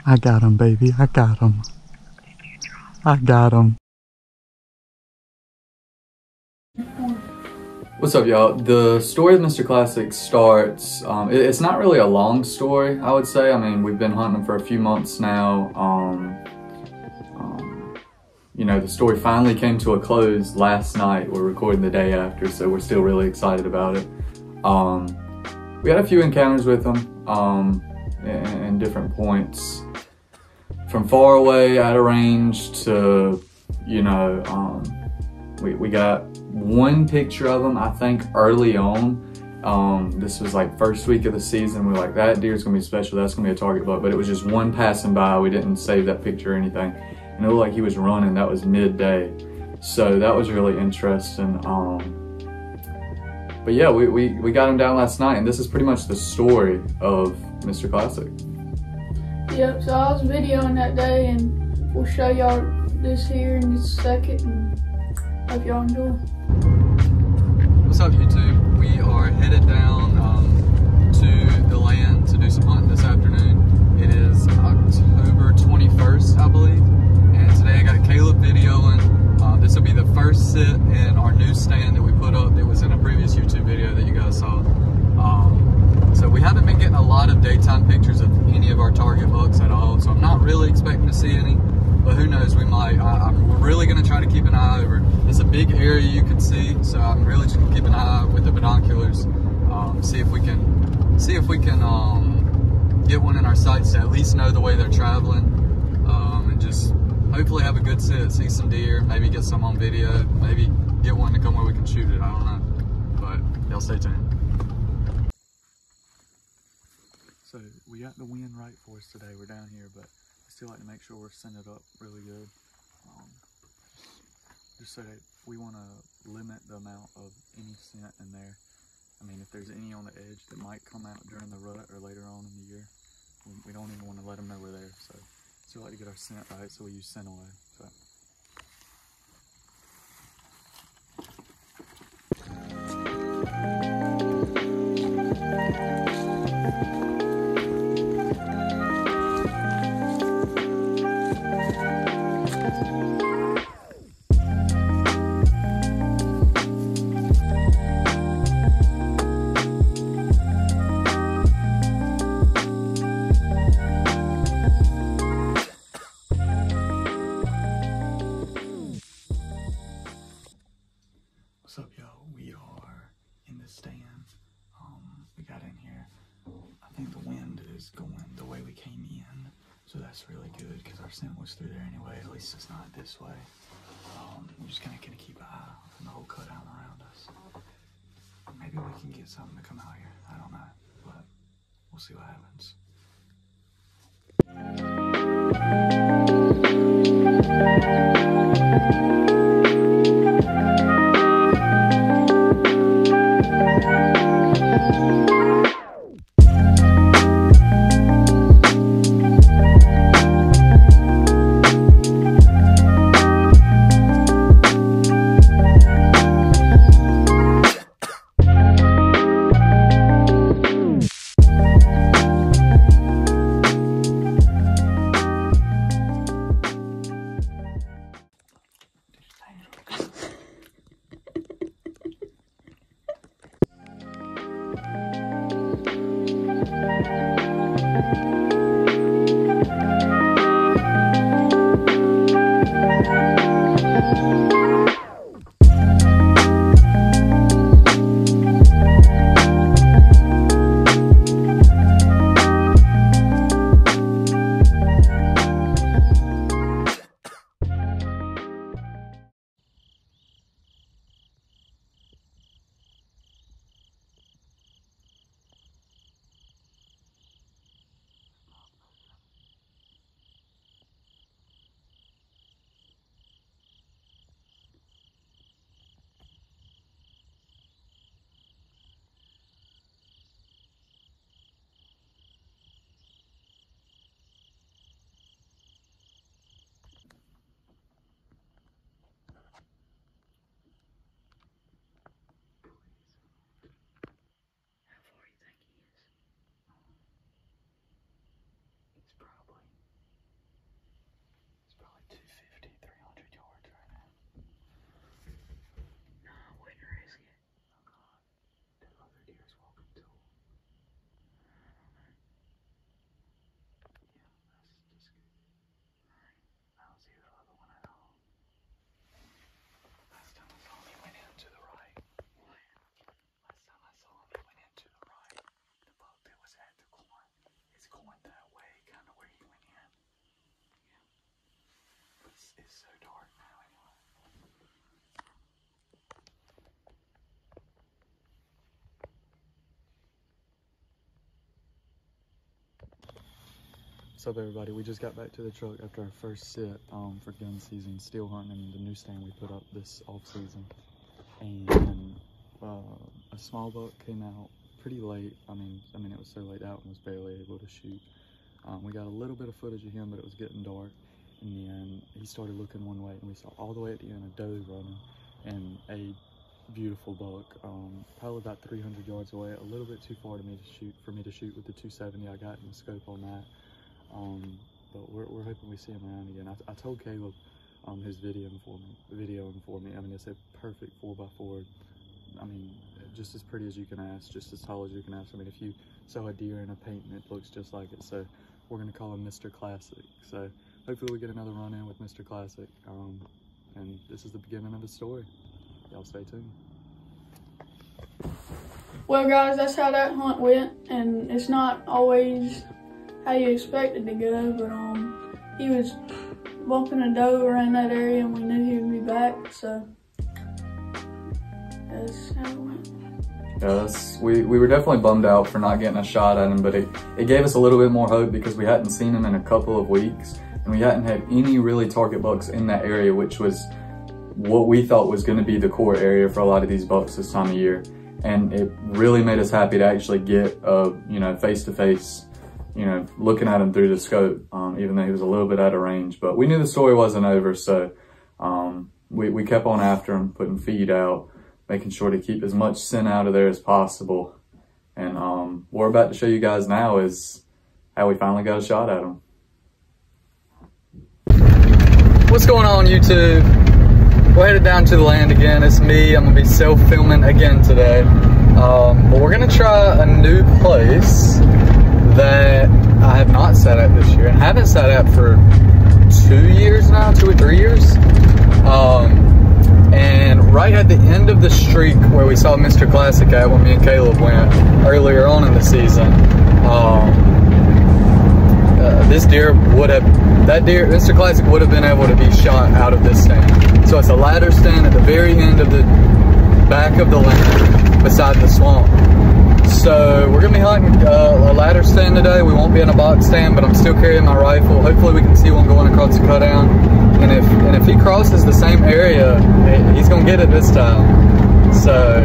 I got him, baby. I got him. I got him. What's up, y'all? The story of Mr. Classic starts, it's not really a long story, I would say. I mean, we've been hunting him for a few months now. You know, the story finally came to a close last night. We're recording the day after, so we're still really excited about it. We had a few encounters with him in different points. From far away, at a range, to, you know, we got one picture of him, I think, early on. This was like first week of the season. We're like, that deer's gonna be special, that's gonna be a target buck, but it was just one passing by. We didn't save that picture or anything. And it looked like he was running. That was midday. So that was really interesting. But yeah, we got him down last night, and this is pretty much the story of Mr. Classic. Yep, so I was videoing that day, and we'll show y'all this here in just a second, and hope y'all enjoy. What's up, YouTube? We are headed down to the land to do some hunting this afternoon. It is October 21st, I believe. And today I got Caleb videoing. This will be the first sit in our new stand that we put up that was in a previous YouTube video that you guys saw. So we haven't been getting a lot of daytime pictures of any of our target bucks at all, so I'm not really expecting to see any, but who knows, we might. I'm really going to try to keep an eye over. It's a big area you can see, so I'm really just going to keep an eye with the binoculars, see if we can get one in our sights to at least know the way they're traveling, and just hopefully have a good sit, see some deer, maybe get some on video, maybe get one to come where we can shoot it, I don't know, but y'all stay tuned. So we got the wind right for us today. We're down here, but I still like to make sure we're scented up really good. Just so that we want to limit the amount of any scent in there. I mean, if there's any on the edge that might come out during the rut or later on in the year, we don't even want to let them know we're there. So still like to get our scent right, so we use scent away. So. What's up, y'all? We are in the stand. We got in here. I think the wind is going the way we came in, so that's really good because our scent was through there anyway. At least it's not this way. We're just kind of gonna keep an eye on the whole cut out around us. Maybe we can get something to come out here. I don't know, but we'll see what happens. What's up, everybody? We just got back to the truck after our first sit for gun season, steel hunting, the new stand we put up this off season. And a small buck came out pretty late. I mean, it was so late that one was barely able to shoot. We got a little bit of footage of him, but it was getting dark. In the end, he started looking one way, and we saw all the way at the end a doe running and a beautiful buck, probably about 300 yards away, a little bit too far for me to shoot with the 270 I got in the scope on that. But we're hoping we see him around again. I told Caleb his videoing for me. I mean, it's a perfect 4x4. I mean, just as pretty as you can ask, just as tall as you can ask. I mean, if you saw a deer in a painting, it looks just like it. So we're gonna call him Mr. Classic. So hopefully we get another run in with Mr. Classic. And this is the beginning of the story. Y'all stay tuned. Well, guys, that's how that hunt went, and it's not always how you expect it to go, but he was bumping a doe around that area, and we knew he would be back, so that's how it went. Yes, we were definitely bummed out for not getting a shot at him, but it gave us a little bit more hope because we hadn't seen him in a couple of weeks, and we hadn't had any really target bucks in that area, which was what we thought was going to be the core area for a lot of these bucks this time of year. And it really made us happy to actually get face-to-face, looking at him through the scope, even though he was a little bit out of range. But we knew the story wasn't over, so we kept on after him, putting feed out, making sure to keep as much scent out of there as possible. And what we're about to show you guys now is how we finally got a shot at him. What's going on, YouTube? We're headed down to the land again. It's me. I'm gonna be self-filming again today. But we're gonna try a new place that I have not sat at this year and haven't sat at for 2 years now, 2 or 3 years. And right at the end of the streak where we saw Mr. Classic at when me and Caleb went earlier on in the season, Mr. Classic would have been able to be shot out of this stand. So it's a ladder stand at the very end of the back of the land beside the swamp. So we're gonna be hunting a ladder stand today. We won't be in a box stand, but I'm still carrying my rifle. Hopefully we can see one going across the cutout. And if he crosses the same area, he's gonna get it this time. So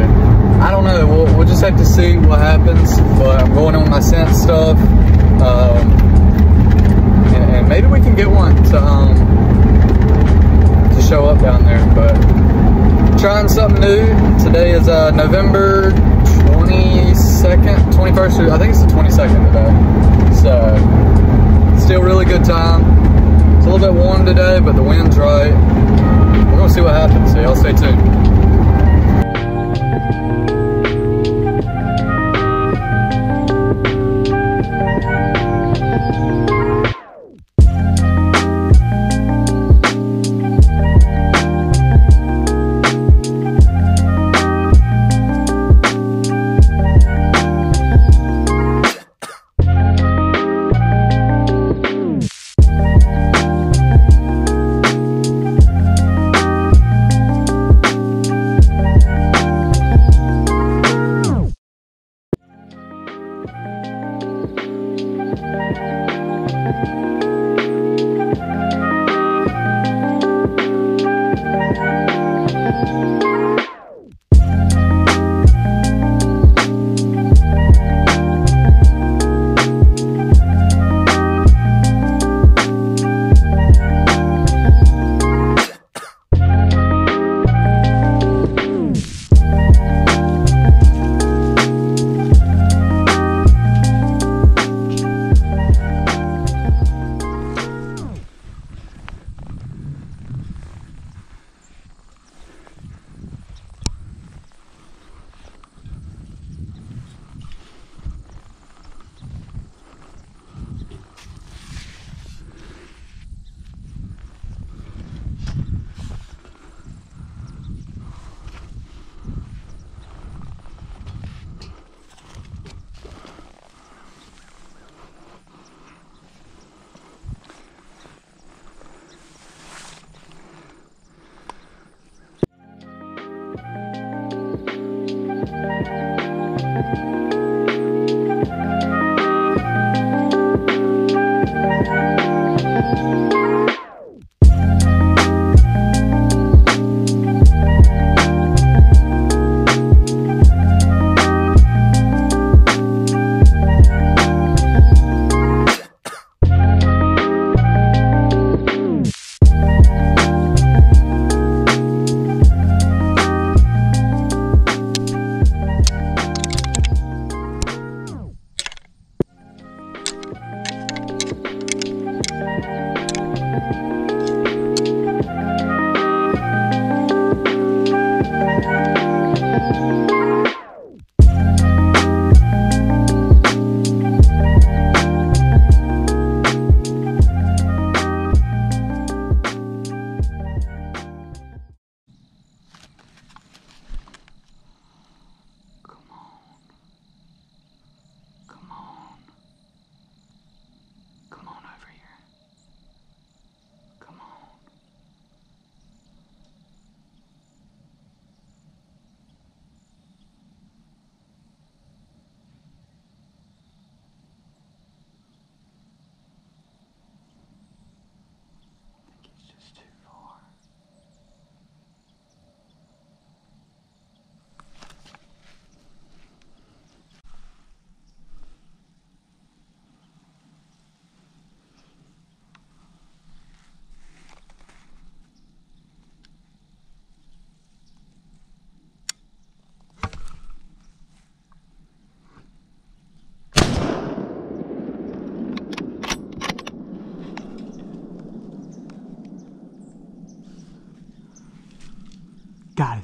I don't know. We'll just have to see what happens. But I'm going on my scent stuff. And maybe we can get one to show up down there, but trying something new. Today is November 22nd, 21st, I think it's the 22nd today. So still really good time. It's a little bit warm today, but the wind's right. We're gonna see what happens, so y'all stay tuned.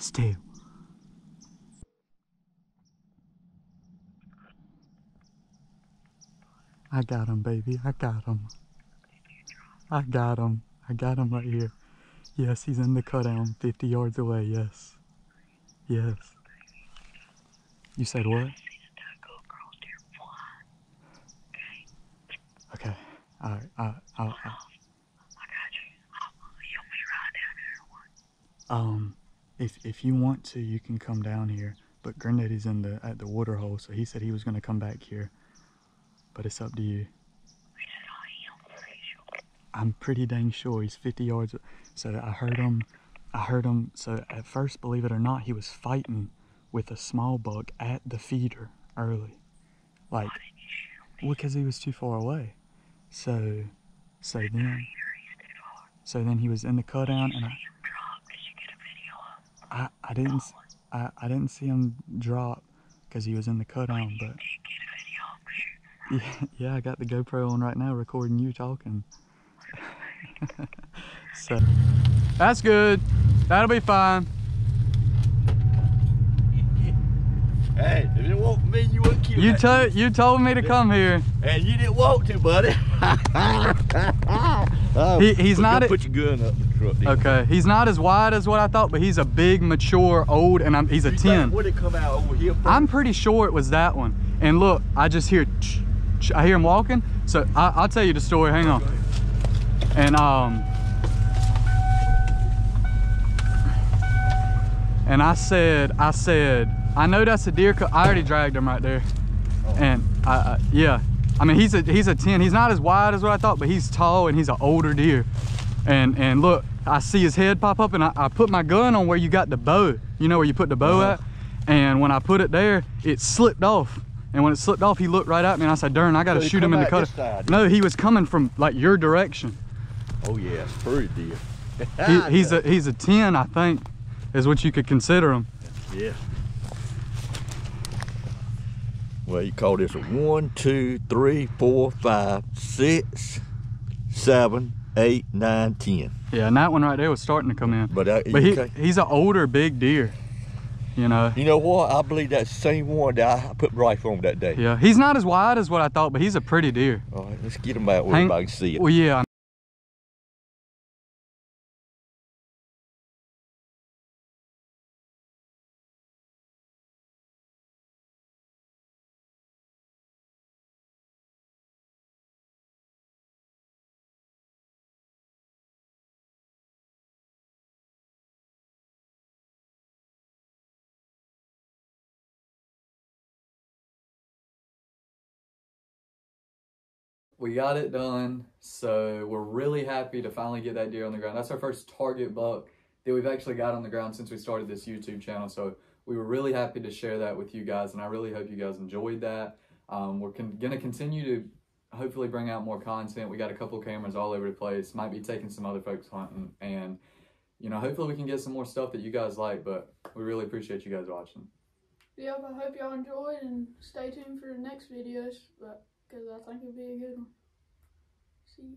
still. I got him, baby. I got him. I got him. I got him right here. Yes, he's in the cutout 50 yards away. Yes. Yes. You said what? Okay. All right. I got you. You want me to ride down there or what? If you want to, you can come down here. But Granddaddy's at the water hole, so he said he was gonna come back here. But it's up to you. I'm pretty dang sure he's 50 yards. So I heard him. So at first, believe it or not, he was fighting with a small buck at the feeder early. Like, well, because he was too far away. So then he was in the cutout, and I didn't see him drop because he was in the cutout, but yeah, I got the GoPro on right now recording you talking. So that's good. That'll be fine. Hey, if it wasn't for me, you wouldn't kill that. You told me to come here. And you didn't want to, buddy. He's not. Put your gun up in the truck. Okay, he's not as wide as what I thought, but he's a big, mature, old, and he's a 10. Would it come out over here first? I'm pretty sure it was that one. And look, I just hear, I hear him walking. So I'll tell you the story. Hang on. And I said, I know that's a deer. I already dragged him right there. Oh. And yeah, I mean he's a 10. He's not as wide as what I thought, but he's tall and he's an older deer. And look, I see his head pop up, and I put my gun on where you got the bow. You know where you put the bow at? And when I put it there, it slipped off. And when it slipped off, he looked right at me, and I said, "Darn, I got to shoot him in the cutter." No, he was coming from like your direction. Oh yeah, pretty deer. He's a 10, I think, is what you could consider him. Yeah. Well, you call this a 1, 2, 3, 4, 5, 6, 7, 8, 9, 10. Yeah, and that one right there was starting to come in. But he's an older big deer. You know. You know what? I believe that's the same one that I put rifle on that day. Yeah, he's not as wide as what I thought, but he's a pretty deer. All right, let's get him out where everybody can see it. Well, yeah. We got it done, so we're really happy to finally get that deer on the ground. That's our first target buck that we've actually got on the ground since we started this YouTube channel, so we were really happy to share that with you guys, and I really hope you guys enjoyed that. We're gonna continue to hopefully bring out more content. We got a couple cameras all over the place, might be taking some other folks hunting, and you know, hopefully we can get some more stuff that you guys like, but we really appreciate you guys watching. Yep, I hope y'all enjoyed, and stay tuned for the next videos, because I think it'll be a good one. See you.